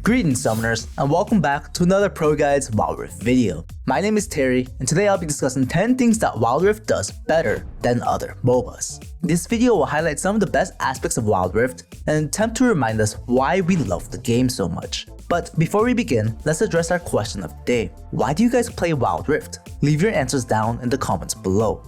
Greetings summoners, and welcome back to another ProGuides Wild Rift video. My name is Terry, and today I'll be discussing 10 things that Wild Rift does better than other Mobas. This video will highlight some of the best aspects of Wild Rift and attempt to remind us why we love the game so much. But before we begin, let's address our question of the day. Why do you guys play Wild Rift? Leave your answers down in the comments below.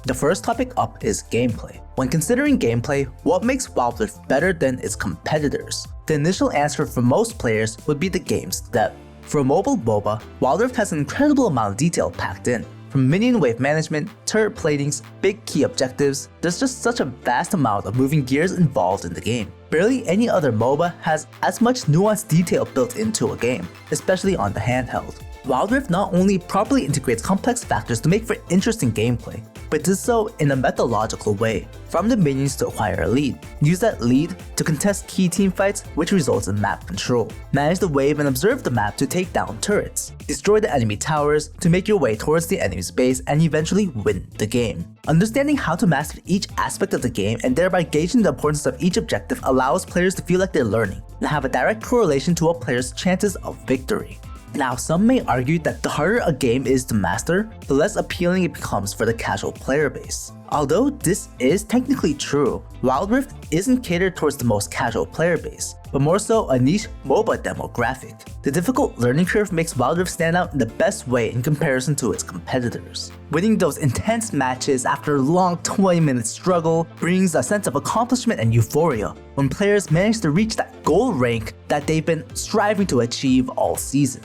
The first topic up is gameplay. When considering gameplay, what makes Wild Rift better than its competitors? The initial answer for most players would be the game's depth. For a mobile MOBA, Wild Rift has an incredible amount of detail packed in. From minion wave management, turret platings, big key objectives, there's just such a vast amount of moving gears involved in the game. Barely any other MOBA has as much nuanced detail built into a game, especially on the handheld. Wild Rift not only properly integrates complex factors to make for interesting gameplay, but does so in a methodological way. From the minions to acquire a lead, use that lead to contest key team fights, which results in map control. Manage the wave and observe the map to take down turrets. Destroy the enemy towers to make your way towards the enemy's base and eventually win the game. Understanding how to master each aspect of the game and thereby gauging the importance of each objective allows players to feel like they're learning and have a direct correlation to a player's chances of victory. Now, some may argue that the harder a game is to master, the less appealing it becomes for the casual player base. Although this is technically true, Wild Rift isn't catered towards the most casual player base, but more so a niche MOBA demographic. The difficult learning curve makes Wild Rift stand out in the best way in comparison to its competitors. Winning those intense matches after a long 20-minute struggle brings a sense of accomplishment and euphoria when players manage to reach that gold rank that they've been striving to achieve all season.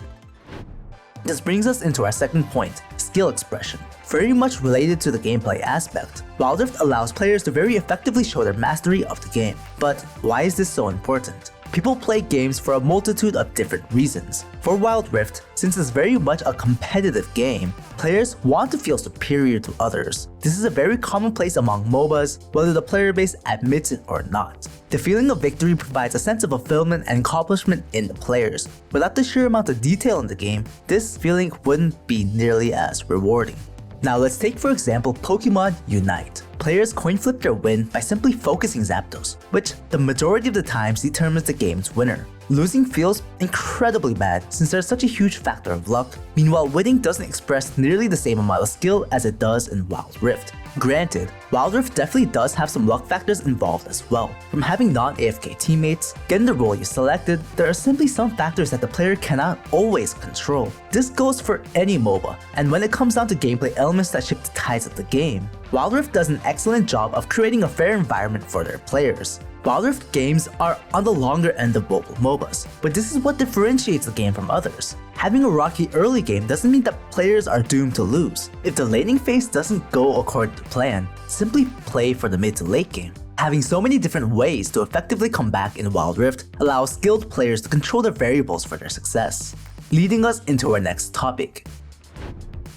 This brings us into our second point, skill expression. Very much related to the gameplay aspect, Wild Rift allows players to very effectively show their mastery of the game. But why is this so important? People play games for a multitude of different reasons. For Wild Rift, since it's very much a competitive game, players want to feel superior to others. This is a very commonplace among MOBAs, whether the player base admits it or not. The feeling of victory provides a sense of fulfillment and accomplishment in the players. Without the sheer amount of detail in the game, this feeling wouldn't be nearly as rewarding. Now let's take for example Pokemon Unite. Players coin flip their win by simply focusing Zapdos, which the majority of the times determines the game's winner. Losing feels incredibly bad since there's such a huge factor of luck. Meanwhile, winning doesn't express nearly the same amount of skill as it does in Wild Rift. Granted, Wild Rift definitely does have some luck factors involved as well. From having non-AFK teammates, getting the role you selected, there are simply some factors that the player cannot always control. This goes for any MOBA, and when it comes down to gameplay elements that shift the tides of the game, Wild Rift does an excellent job of creating a fair environment for their players. Wild Rift games are on the longer end of mobile MOBAs, but this is what differentiates the game from others. Having a rocky early game doesn't mean that players are doomed to lose. If the laning phase doesn't go according to plan, simply play for the mid to late game. Having so many different ways to effectively come back in Wild Rift allows skilled players to control their variables for their success. Leading us into our next topic,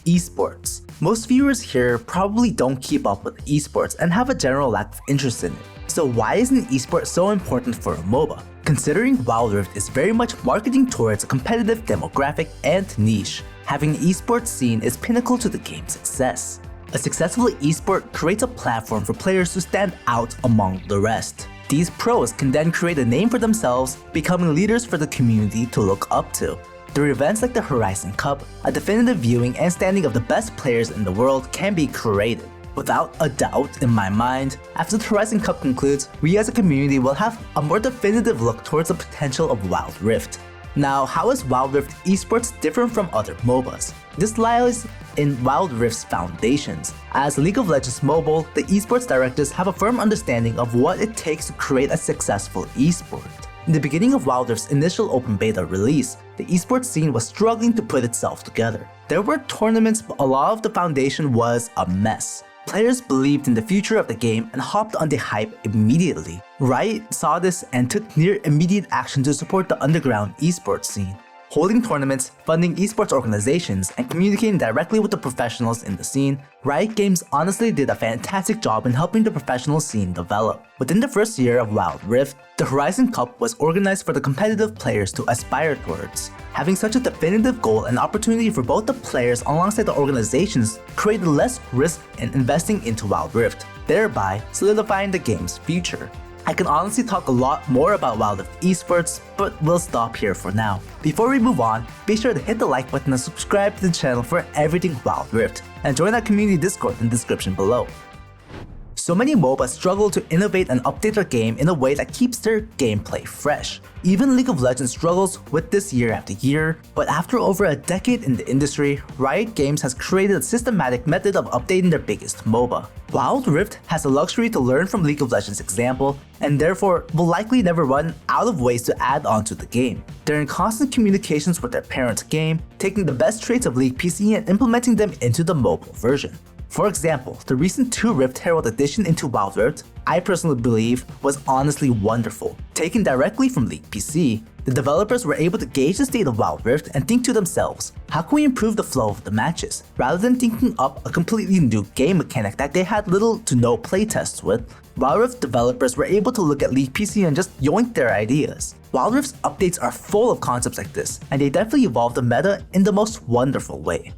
Esports. Most viewers here probably don't keep up with esports and have a general lack of interest in it. So why isn't esports so important for a MOBA? Considering Wild Rift is very much marketing towards a competitive demographic and niche, having an esports scene is pinnacle to the game's success. A successful esport creates a platform for players to stand out among the rest. These pros can then create a name for themselves, becoming leaders for the community to look up to. Through events like the Horizon Cup, a definitive viewing and standing of the best players in the world can be created. Without a doubt in my mind, after the Horizon Cup concludes, we as a community will have a more definitive look towards the potential of Wild Rift. Now, how is Wild Rift esports different from other MOBAs? This lies in Wild Rift's foundations. As League of Legends Mobile, the esports directors have a firm understanding of what it takes to create a successful esport. In the beginning of Wild Rift's initial open beta release, the esports scene was struggling to put itself together. There were tournaments, but a lot of the foundation was a mess. Players believed in the future of the game and hopped on the hype immediately. Riot saw this and took near immediate action to support the underground esports scene. Holding tournaments, funding esports organizations, and communicating directly with the professionals in the scene, Riot Games honestly did a fantastic job in helping the professional scene develop. Within the first year of Wild Rift, the Horizon Cup was organized for the competitive players to aspire towards. Having such a definitive goal and opportunity for both the players alongside the organizations created less risk in investing into Wild Rift, thereby solidifying the game's future. I can honestly talk a lot more about Wild Rift Esports, but we'll stop here for now. Before we move on, be sure to hit the like button and subscribe to the channel for everything Wild Rift, and join our community Discord in the description below. So many Mobas struggle to innovate and update their game in a way that keeps their gameplay fresh. Even League of Legends struggles with this year after year, but after over a decade in the industry, Riot Games has created a systematic method of updating their biggest MOBA. Wild Rift has the luxury to learn from League of Legends' example, and therefore will likely never run out of ways to add on to the game. They're in constant communications with their parent game, taking the best traits of League PC and implementing them into the mobile version. For example, the recent 2 Rift Herald addition into Wild Rift, I personally believe, was honestly wonderful. Taken directly from League PC, the developers were able to gauge the state of Wild Rift and think to themselves, how can we improve the flow of the matches? Rather than thinking up a completely new game mechanic that they had little to no playtests with, Wild Rift developers were able to look at League PC and just yoink their ideas. Wild Rift's updates are full of concepts like this, and they definitely evolve the meta in the most wonderful way.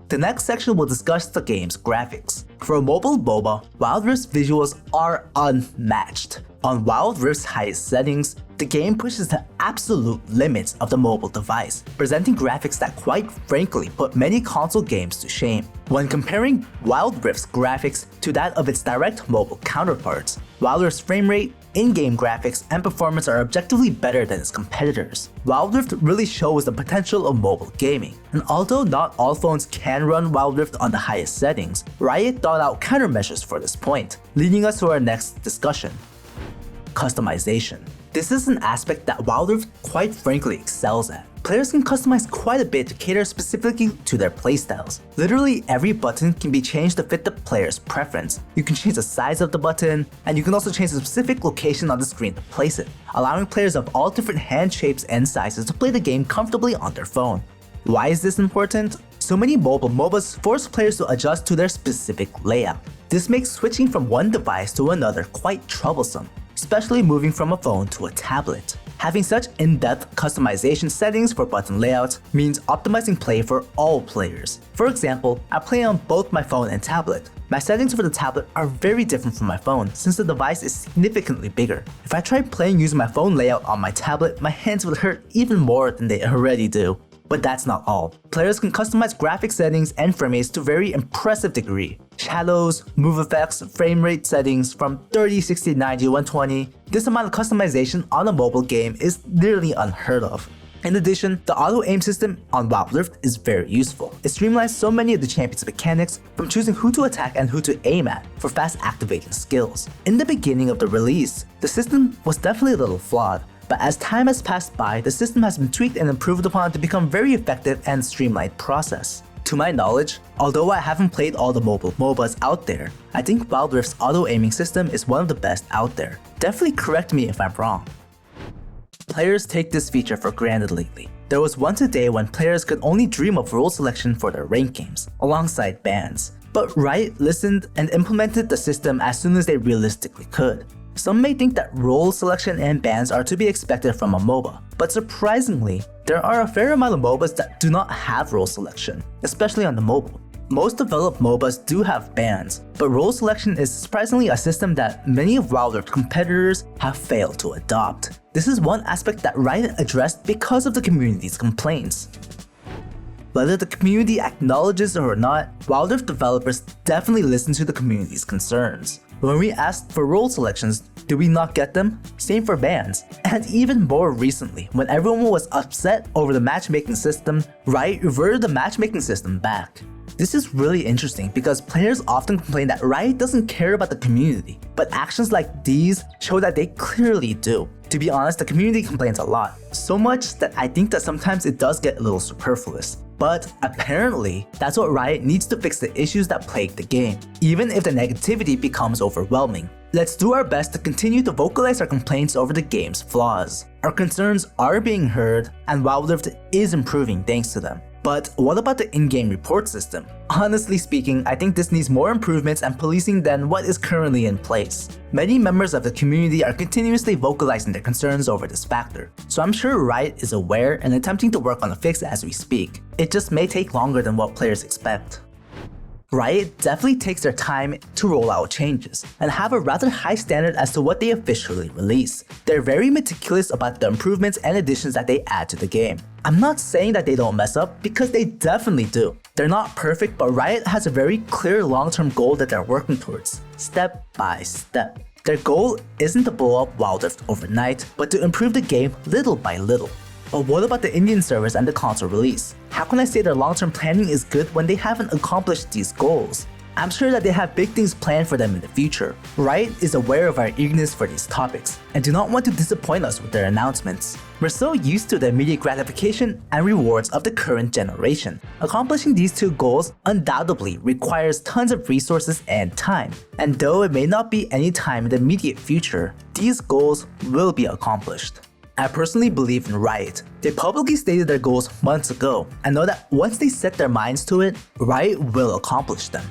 The next section will discuss the game's graphics. For a mobile MOBA, Wild Rift's visuals are unmatched. On Wild Rift's highest settings, the game pushes the absolute limits of the mobile device, presenting graphics that quite frankly put many console games to shame. When comparing Wild Rift's graphics to that of its direct mobile counterparts, Wild Rift's frame rate, in-game graphics, and performance are objectively better than its competitors. Wild Rift really shows the potential of mobile gaming, and although not all phones can run Wild Rift on the highest settings, Riot thought out countermeasures for this point, leading us to our next discussion. Customization. This is an aspect that Wild Rift quite frankly excels at. Players can customize quite a bit to cater specifically to their playstyles. Literally every button can be changed to fit the player's preference. You can change the size of the button, and you can also change the specific location on the screen to place it, allowing players of all different hand shapes and sizes to play the game comfortably on their phone. Why is this important? So many mobile MOBAs force players to adjust to their specific layout. This makes switching from one device to another quite troublesome, especially moving from a phone to a tablet. Having such in-depth customization settings for button layouts means optimizing play for all players. For example, I play on both my phone and tablet. My settings for the tablet are very different from my phone since the device is significantly bigger. If I tried playing using my phone layout on my tablet, my hands would hurt even more than they already do. But that's not all. Players can customize graphic settings and frame rates to a very impressive degree. Shadows, move effects, frame rate settings from 30, 60, 90, 120. This amount of customization on a mobile game is nearly unheard of. In addition, the auto-aim system on Wild Rift is very useful. It streamlines so many of the champion's mechanics, from choosing who to attack and who to aim at for fast activating skills. In the beginning of the release, the system was definitely a little flawed, but as time has passed by, the system has been tweaked and improved upon to become very effective and streamlined process. To my knowledge, although I haven't played all the mobile MOBAs out there, I think Wild Rift's auto-aiming system is one of the best out there. Definitely correct me if I'm wrong. Players take this feature for granted lately. There was once a day when players could only dream of role selection for their ranked games, alongside bans. But Riot listened and implemented the system as soon as they realistically could. Some may think that role selection and bans are to be expected from a MOBA, but surprisingly, there are a fair amount of MOBAs that do not have role selection, especially on the mobile. Most developed MOBAs do have bans, but role selection is surprisingly a system that many of Wild Rift competitors have failed to adopt. This is one aspect that Riot addressed because of the community's complaints. Whether the community acknowledges it or not, Wild Rift developers definitely listen to the community's concerns. When we asked for role selections, did we not get them? Same for bans. And even more recently, when everyone was upset over the matchmaking system, Riot reverted the matchmaking system back. This is really interesting because players often complain that Riot doesn't care about the community, but actions like these show that they clearly do. To be honest, the community complains a lot, so much that I think that sometimes it does get a little superfluous. But apparently, that's what Riot needs to fix the issues that plague the game, even if the negativity becomes overwhelming. Let's do our best to continue to vocalize our complaints over the game's flaws. Our concerns are being heard, and Wild Rift is improving thanks to them. But what about the in-game report system? Honestly speaking, I think this needs more improvements and policing than what is currently in place. Many members of the community are continuously vocalizing their concerns over this factor, so I'm sure Riot is aware and attempting to work on a fix as we speak. It just may take longer than what players expect. Riot definitely takes their time to roll out changes and have a rather high standard as to what they officially release. They're very meticulous about the improvements and additions that they add to the game. I'm not saying that they don't mess up, because they definitely do. They're not perfect, but Riot has a very clear long-term goal that they're working towards, step by step. Their goal isn't to blow up Wild Rift overnight, but to improve the game little by little. But what about the Indian servers and the console release? How can I say their long-term planning is good when they haven't accomplished these goals? I'm sure that they have big things planned for them in the future. Riot is aware of our eagerness for these topics and do not want to disappoint us with their announcements. We're so used to the immediate gratification and rewards of the current generation. Accomplishing these two goals undoubtedly requires tons of resources and time. And though it may not be any time in the immediate future, these goals will be accomplished. I personally believe in Riot. They publicly stated their goals months ago and know that once they set their minds to it, Riot will accomplish them.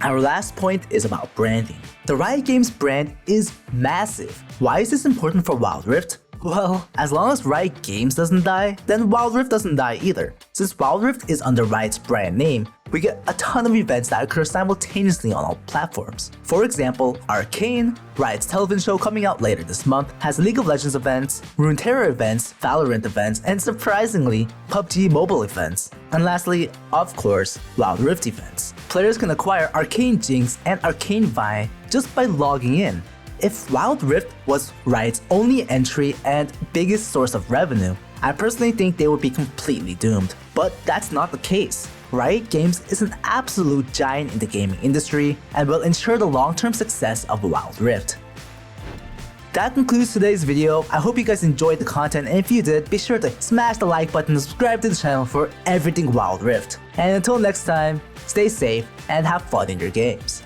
Our last point is about branding. The Riot Games brand is massive. Why is this important for Wild Rift? Well, as long as Riot Games doesn't die, then Wild Rift doesn't die either. Since Wild Rift is under Riot's brand name, we get a ton of events that occur simultaneously on all platforms. For example, Arcane, Riot's television show coming out later this month, has League of Legends events, Runeterra events, Valorant events, and surprisingly, PUBG mobile events. And lastly, of course, Wild Rift events. Players can acquire Arcane Jinx and Arcane Vi just by logging in. If Wild Rift was Riot's only entry and biggest source of revenue, I personally think they would be completely doomed. But that's not the case. Riot Games is an absolute giant in the gaming industry and will ensure the long-term success of Wild Rift. That concludes today's video. I hope you guys enjoyed the content, and if you did, be sure to smash the like button and subscribe to the channel for everything Wild Rift. And until next time, stay safe and have fun in your games.